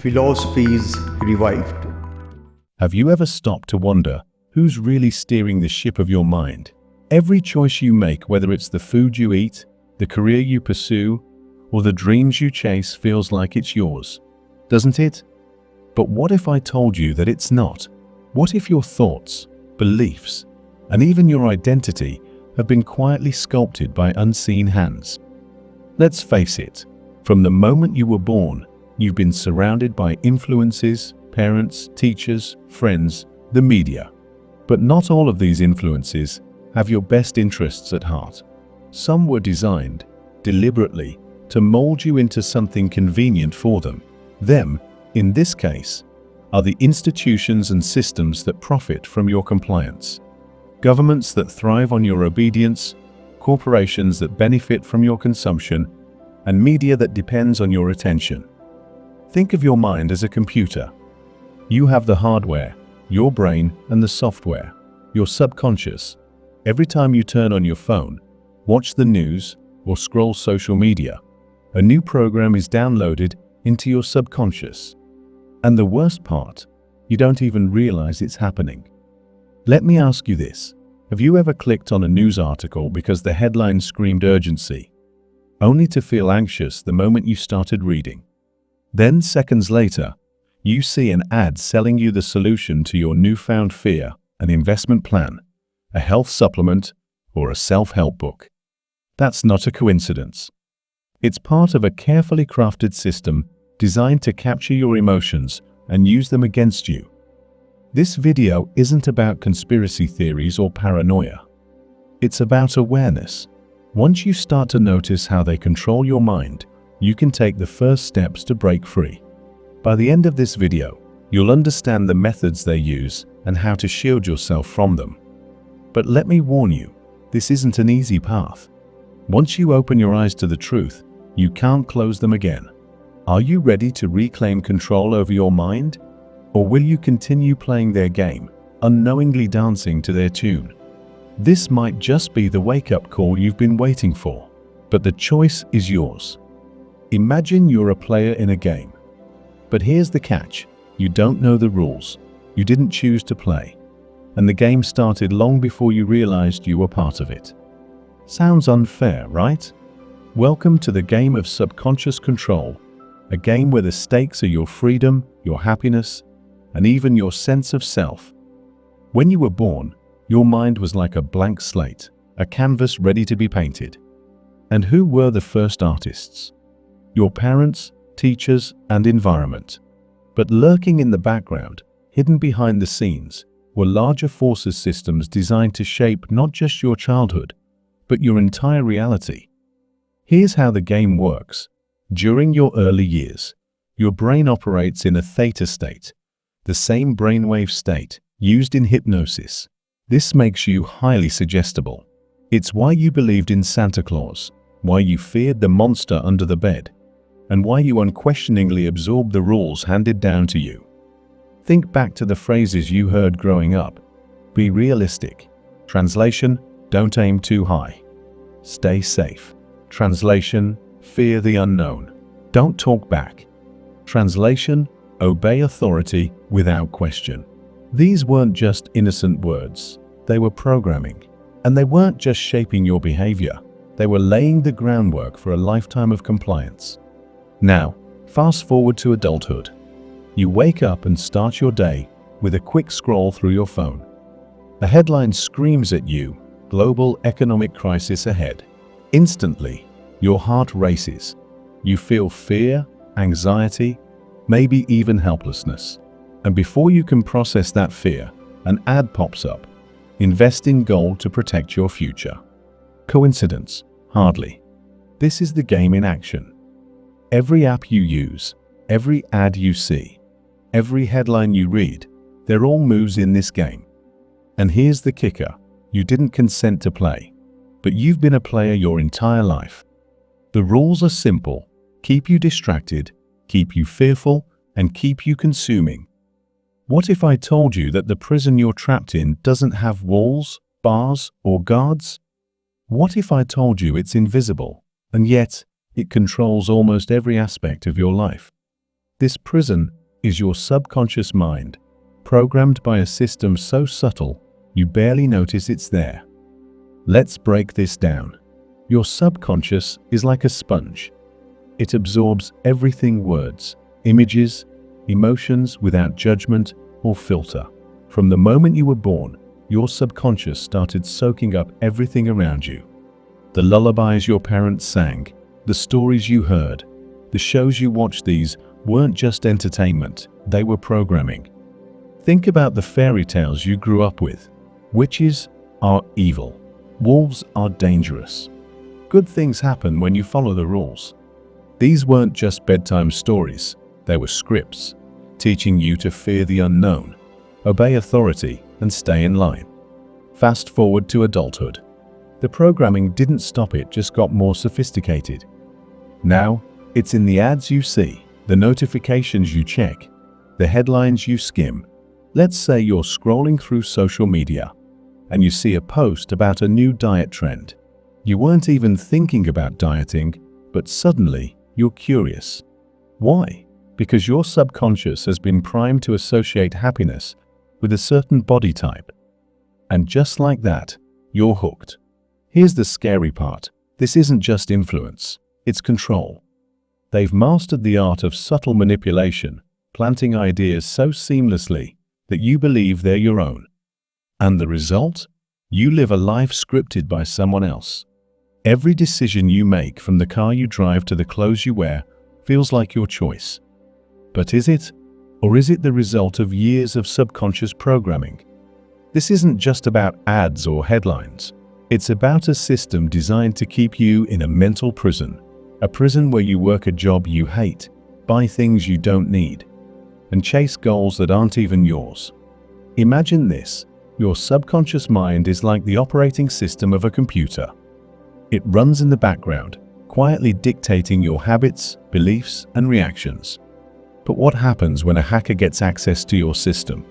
Philosophies revived. Have you ever stopped to wonder who's really steering the ship of your mind? Every choice you make, whether it's the food you eat, the career you pursue, or the dreams you chase, feels like it's yours, doesn't it? But what if I told you that it's not? What if your thoughts, beliefs, and even your identity have been quietly sculpted by unseen hands? Let's face it, from the moment you were born, you've been surrounded by influences, parents, teachers, friends, the media. But not all of these influences have your best interests at heart. Some were designed, deliberately, to mold you into something convenient for them. Them, in this case, are the institutions and systems that profit from your compliance. Governments that thrive on your obedience, corporations that benefit from your consumption, and media that depends on your attention. Think of your mind as a computer. You have the hardware, your brain, and the software, your subconscious. Every time you turn on your phone, watch the news, or scroll social media, a new program is downloaded into your subconscious. And the worst part, you don't even realize it's happening. Let me ask you this. Have you ever clicked on a news article because the headline screamed urgency, only to feel anxious the moment you started reading? Then, seconds later, you see an ad selling you the solution to your newfound fear, an investment plan, a health supplement, or a self-help book. That's not a coincidence. It's part of a carefully crafted system designed to capture your emotions and use them against you. This video isn't about conspiracy theories or paranoia. It's about awareness. Once you start to notice how they control your mind, you can take the first steps to break free. By the end of this video, you'll understand the methods they use and how to shield yourself from them. But let me warn you, this isn't an easy path. Once you open your eyes to the truth, you can't close them again. Are you ready to reclaim control over your mind? Or will you continue playing their game, unknowingly dancing to their tune? This might just be the wake-up call you've been waiting for, but the choice is yours. Imagine you're a player in a game. But here's the catch. You don't know the rules. You didn't choose to play. And the game started long before you realized you were part of it. Sounds unfair, right? Welcome to the game of subconscious control, a game where the stakes are your freedom, your happiness, and even your sense of self. When you were born, your mind was like a blank slate, a canvas ready to be painted. And who were the first artists? Your parents, teachers, and environment. But lurking in the background, hidden behind the scenes, were larger forces, systems designed to shape not just your childhood, but your entire reality. Here's how the game works. During your early years, your brain operates in a theta state, the same brainwave state used in hypnosis. This makes you highly suggestible. It's why you believed in Santa Claus, why you feared the monster under the bed, and why you unquestioningly absorbed the rules handed down to you. Think back to the phrases you heard growing up. Be realistic. Translation, don't aim too high. Stay safe. Translation, fear the unknown. Don't talk back. Translation, obey authority without question. These weren't just innocent words. They were programming. And they weren't just shaping your behavior. They were laying the groundwork for a lifetime of compliance. Now, fast forward to adulthood. You wake up and start your day with a quick scroll through your phone. A headline screams at you, "Global economic crisis ahead." Instantly, your heart races. You feel fear, anxiety, maybe even helplessness. And before you can process that fear, an ad pops up. Invest in gold to protect your future. Coincidence? Hardly. This is the game in action. Every app you use, every ad you see, every headline you read, they're all moves in this game. And here's the kicker. You didn't consent to play, but you've been a player your entire life. The rules are simple. Keep you distracted, keep you fearful, and keep you consuming. What if I told you that the prison you're trapped in doesn't have walls, bars, or guards? What if I told you it's invisible, and yet it controls almost every aspect of your life? This prison is your subconscious mind, programmed by a system so subtle you barely notice it's there. Let's break this down. Your subconscious is like a sponge. It absorbs everything: words, images, emotions without judgment or filter. From the moment you were born, your subconscious started soaking up everything around you. The lullabies your parents sang, the stories you heard, the shows you watched, these weren't just entertainment, they were programming. Think about the fairy tales you grew up with. Witches are evil. Wolves are dangerous. Good things happen when you follow the rules. These weren't just bedtime stories, they were scripts, teaching you to fear the unknown, obey authority, and stay in line. Fast forward to adulthood. The programming didn't stop, it just got more sophisticated. Now, it's in the ads you see, the notifications you check, the headlines you skim. Let's say you're scrolling through social media and you see a post about a new diet trend. You weren't even thinking about dieting, but suddenly you're curious. Why? Because your subconscious has been primed to associate happiness with a certain body type. And just like that, you're hooked. Here's the scary part. This isn't just influence, it's control. They've mastered the art of subtle manipulation, planting ideas so seamlessly that you believe they're your own. And the result? You live a life scripted by someone else. Every decision you make, from the car you drive to the clothes you wear, feels like your choice. But is it? Or is it the result of years of subconscious programming? This isn't just about ads or headlines. It's about a system designed to keep you in a mental prison. A prison where you work a job you hate, buy things you don't need, and chase goals that aren't even yours. Imagine this. Your subconscious mind is like the operating system of a computer. It runs in the background, quietly dictating your habits, beliefs, and reactions. But what happens when a hacker gets access to your system?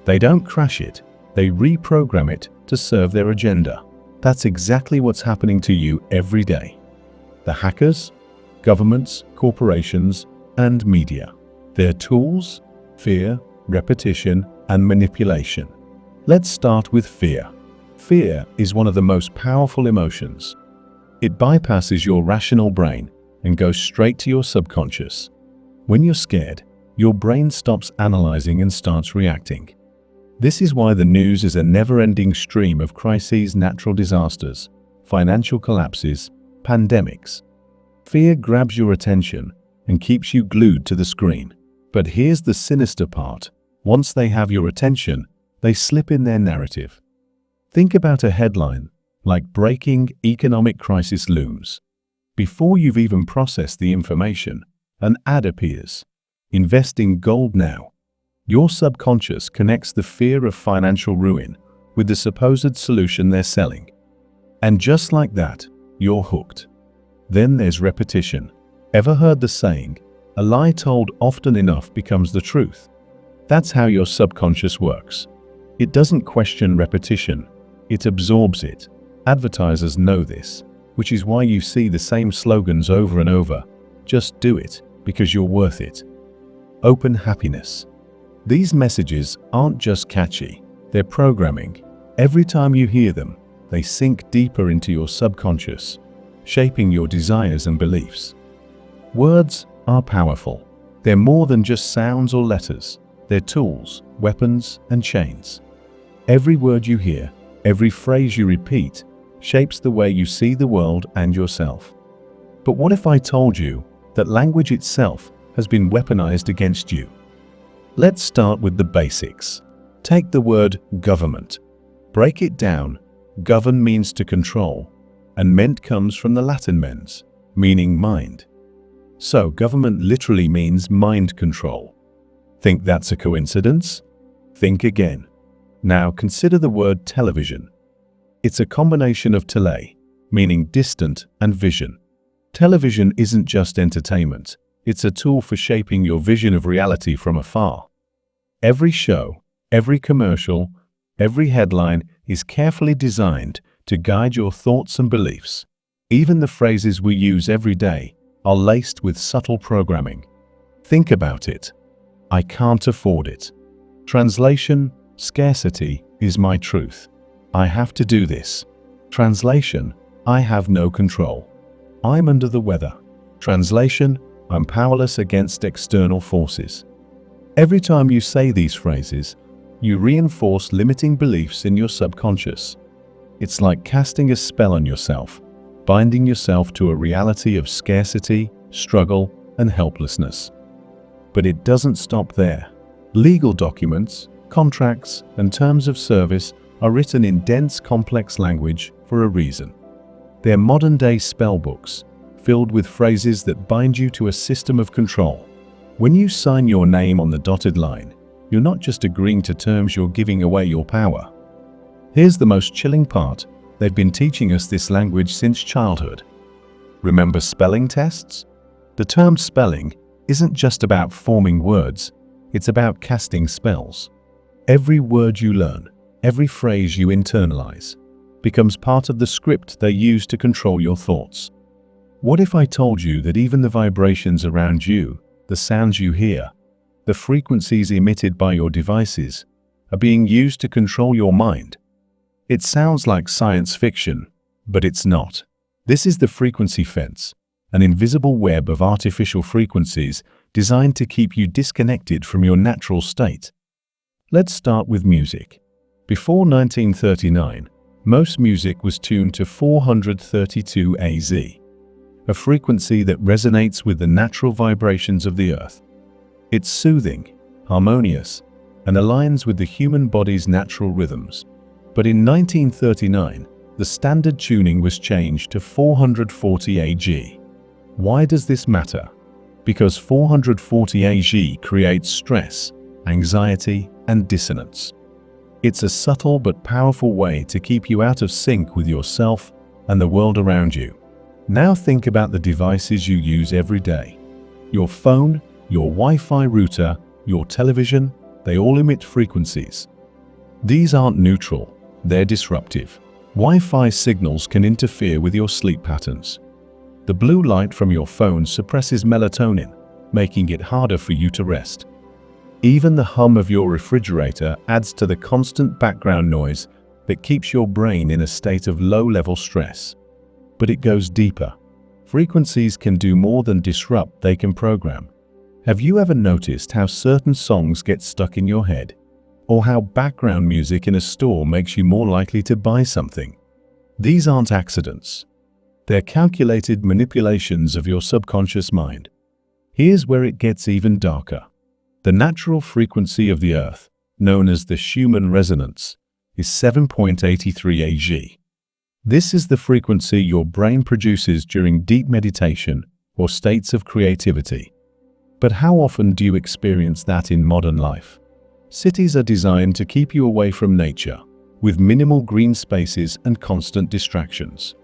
They don't crash it, they reprogram it to serve their agenda. That's exactly what's happening to you every day. The hackers, governments, corporations, and media. Their tools: fear, repetition, and manipulation. Let's start with fear. Fear is one of the most powerful emotions. It bypasses your rational brain and goes straight to your subconscious. When you're scared, your brain stops analyzing and starts reacting. This is why the news is a never-ending stream of crises, natural disasters, financial collapses, pandemics. Fear grabs your attention and keeps you glued to the screen. But here's the sinister part. Once they have your attention, they slip in their narrative. Think about a headline like "Breaking Economic Crisis Looms." Before you've even processed the information, an ad appears. "Invest in gold now." Your subconscious connects the fear of financial ruin with the supposed solution they're selling. And just like that, you're hooked. Then there's repetition. Ever heard the saying, "A lie told often enough becomes the truth"? That's how your subconscious works. It doesn't question repetition, it absorbs it. Advertisers know this, which is why you see the same slogans over and over. Just do it, because you're worth it. Open happiness. These messages aren't just catchy, they're programming. Every time you hear them, they sink deeper into your subconscious, shaping your desires and beliefs. Words are powerful. They're more than just sounds or letters. They're tools, weapons, and chains. Every word you hear, every phrase you repeat, shapes the way you see the world and yourself. But what if I told you that language itself has been weaponized against you? Let's start with the basics. Take the word government. Break it down. Govern means to control, and ment comes from the Latin mens, meaning mind. So government literally means mind control. Think that's a coincidence? Think again. Now consider the word television. It's a combination of tele, meaning distant, and vision. Television isn't just entertainment. It's a tool for shaping your vision of reality from afar. Every show, every commercial, every headline is carefully designed to guide your thoughts and beliefs. Even the phrases we use every day are laced with subtle programming. Think about it. I can't afford it. Translation: scarcity is my truth. I have to do this. Translation: I have no control. I'm under the weather. Translation: I'm powerless against external forces. Every time you say these phrases, you reinforce limiting beliefs in your subconscious. It's like casting a spell on yourself, binding yourself to a reality of scarcity, struggle, and helplessness. But it doesn't stop there. Legal documents, contracts, and terms of service are written in dense, complex language for a reason. They're modern-day spellbooks, filled with phrases that bind you to a system of control. When you sign your name on the dotted line, you're not just agreeing to terms, you're giving away your power. Here's the most chilling part: they've been teaching us this language since childhood. Remember spelling tests? The term spelling isn't just about forming words, it's about casting spells. Every word you learn, every phrase you internalize, becomes part of the script they use to control your thoughts. What if I told you that even the vibrations around you, the sounds you hear, the frequencies emitted by your devices, are being used to control your mind? It sounds like science fiction, but it's not. This is the frequency fence, an invisible web of artificial frequencies designed to keep you disconnected from your natural state. Let's start with music. Before 1939, most music was tuned to 432 AZ, a frequency that resonates with the natural vibrations of the earth. It's soothing, harmonious, and aligns with the human body's natural rhythms. But in 1939, the standard tuning was changed to 440 AG. Why does this matter? Because 440 AG creates stress, anxiety, and dissonance. It's a subtle but powerful way to keep you out of sync with yourself and the world around you. Now think about the devices you use every day. Your phone, your Wi-Fi router, your television, they all emit frequencies. These aren't neutral, they're disruptive. Wi-Fi signals can interfere with your sleep patterns. The blue light from your phone suppresses melatonin, making it harder for you to rest. Even the hum of your refrigerator adds to the constant background noise that keeps your brain in a state of low-level stress. But it goes deeper. Frequencies can do more than disrupt, they can program. Have you ever noticed how certain songs get stuck in your head? Or how background music in a store makes you more likely to buy something? These aren't accidents. They're calculated manipulations of your subconscious mind. Here's where it gets even darker. The natural frequency of the Earth, known as the Schumann resonance, is 7.83 AG. This is the frequency your brain produces during deep meditation or states of creativity. But how often do you experience that in modern life? Cities are designed to keep you away from nature, with minimal green spaces and constant distractions.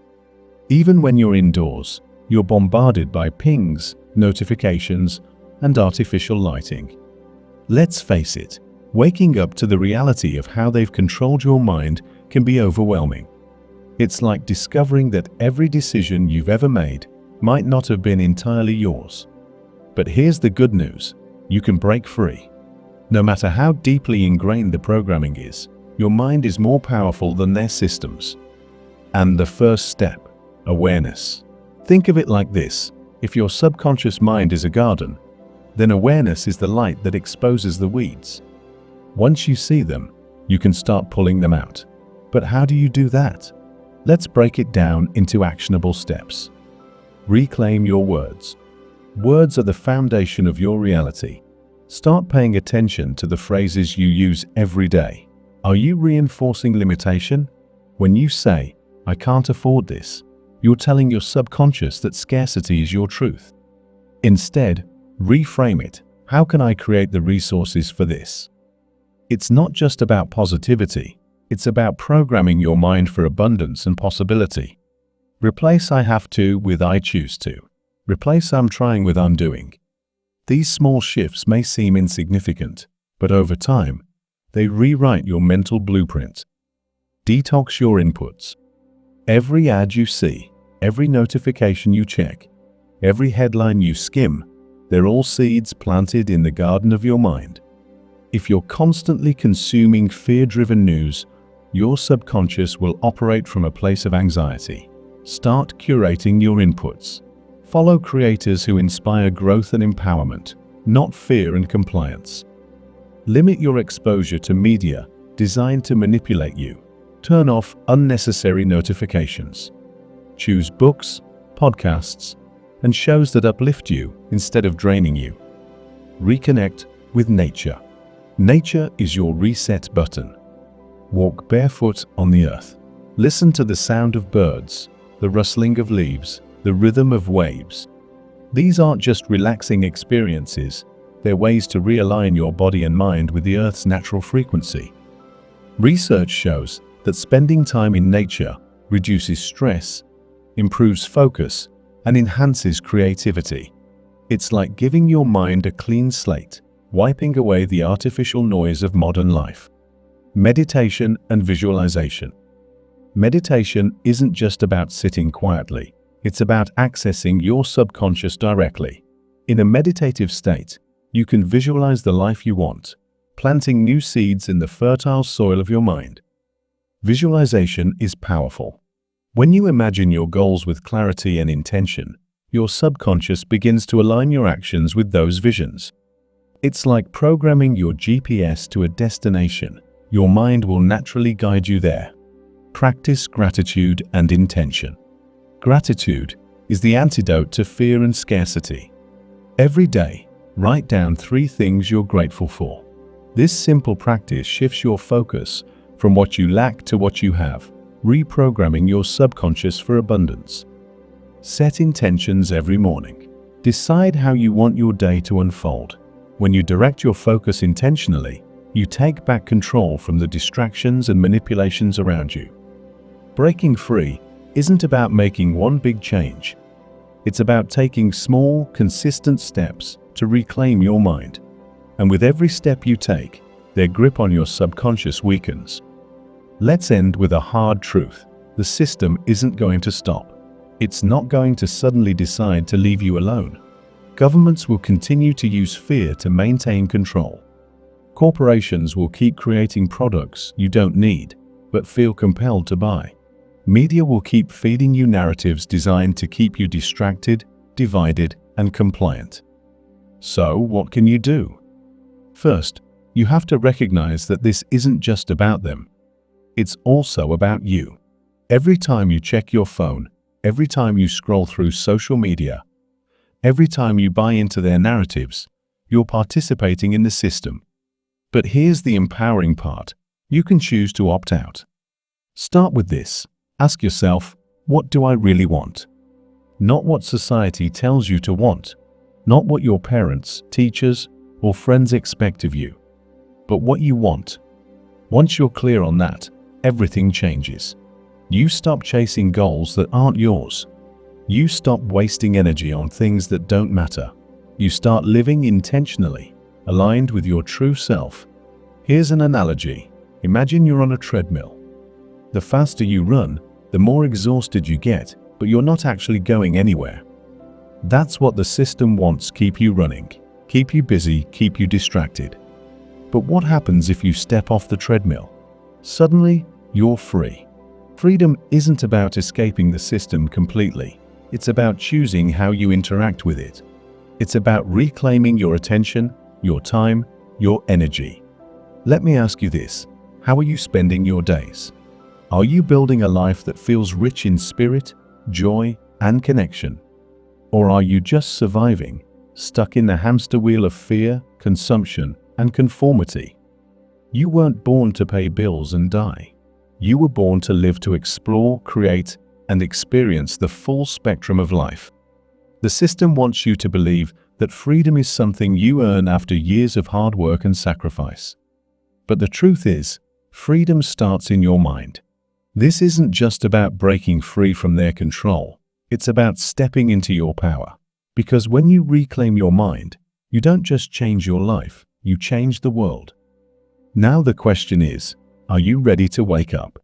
Even when you're indoors, you're bombarded by pings, notifications, and artificial lighting. Let's face it, waking up to the reality of how they've controlled your mind can be overwhelming. It's like discovering that every decision you've ever made might not have been entirely yours. But here's the good news: you can break free. No matter how deeply ingrained the programming is, your mind is more powerful than their systems. And the first step: awareness. Think of it like this: if your subconscious mind is a garden, then awareness is the light that exposes the weeds. Once you see them, you can start pulling them out. But how do you do that? Let's break it down into actionable steps. Reclaim your words. Words are the foundation of your reality. Start paying attention to the phrases you use every day. Are you reinforcing limitation? When you say, "I can't afford this," you're telling your subconscious that scarcity is your truth. Instead, reframe it. How can I create the resources for this? It's not just about positivity. It's about programming your mind for abundance and possibility. Replace "I have to" with "I choose to." Replace "I'm trying" with "I'm doing." These small shifts may seem insignificant, but over time, they rewrite your mental blueprint. Detox your inputs. Every ad you see, every notification you check, every headline you skim, They're all seeds planted in the garden of your mind. If you're constantly consuming fear-driven news, your subconscious will operate from a place of anxiety. Start curating your inputs. Follow creators who inspire growth and empowerment, not fear and compliance. Limit your exposure to media designed to manipulate you. Turn off unnecessary notifications. Choose books, podcasts, and shows that uplift you instead of draining you. Reconnect with nature. Nature is your reset button. Walk barefoot on the earth. Listen to the sound of birds, the rustling of leaves, the rhythm of waves. These aren't just relaxing experiences, they're ways to realign your body and mind with the Earth's natural frequency. Research shows that spending time in nature reduces stress, improves focus, and enhances creativity. It's like giving your mind a clean slate, wiping away the artificial noise of modern life. Meditation and visualization. Meditation isn't just about sitting quietly, it's about accessing your subconscious directly. In a meditative state, you can visualize the life you want, planting new seeds in the fertile soil of your mind. Visualization is powerful. When you imagine your goals with clarity and intention, your subconscious begins to align your actions with those visions. It's like programming your GPS to a destination. Your mind will naturally guide you there. Practice gratitude and intention. Gratitude is the antidote to fear and scarcity. Every day, write down 3 things you're grateful for. This simple practice shifts your focus from what you lack to what you have, reprogramming your subconscious for abundance. Set intentions every morning. Decide how you want your day to unfold. When you direct your focus intentionally, you take back control from the distractions and manipulations around you. Breaking free isn't about making one big change. It's about taking small, consistent steps to reclaim your mind. And with every step you take, their grip on your subconscious weakens. Let's end with a hard truth. The system isn't going to stop. It's not going to suddenly decide to leave you alone. Governments will continue to use fear to maintain control. Corporations will keep creating products you don't need, but feel compelled to buy. Media will keep feeding you narratives designed to keep you distracted, divided, and compliant. So, what can you do? First, you have to recognize that this isn't just about them. It's also about you. Every time you check your phone, every time you scroll through social media, every time you buy into their narratives, you're participating in the system. But here's the empowering part. You can choose to opt out. Start with this. Ask yourself, what do I really want? Not what society tells you to want, not what your parents, teachers, or friends expect of you, but what you want. Once you're clear on that, everything changes. You stop chasing goals that aren't yours. You stop wasting energy on things that don't matter. You start living intentionally, aligned with your true self. Here's an analogy. Imagine you're on a treadmill. The faster you run, the more exhausted you get, but you're not actually going anywhere. That's what the system wants: keep you running, keep you busy, keep you distracted. But what happens if you step off the treadmill? Suddenly, you're free. Freedom isn't about escaping the system completely. It's about choosing how you interact with it. It's about reclaiming your attention, your time, your energy. Let me ask you this: how are you spending your days? Are you building a life that feels rich in spirit, joy, and connection? Or are you just surviving, stuck in the hamster wheel of fear, consumption, and conformity? You weren't born to pay bills and die. You were born to live, to explore, create, and experience the full spectrum of life. The system wants you to believe that freedom is something you earn after years of hard work and sacrifice. But the truth is, freedom starts in your mind. This isn't just about breaking free from their control. It's about stepping into your power. Because when you reclaim your mind, you don't just change your life, you change the world. Now the question is, are you ready to wake up?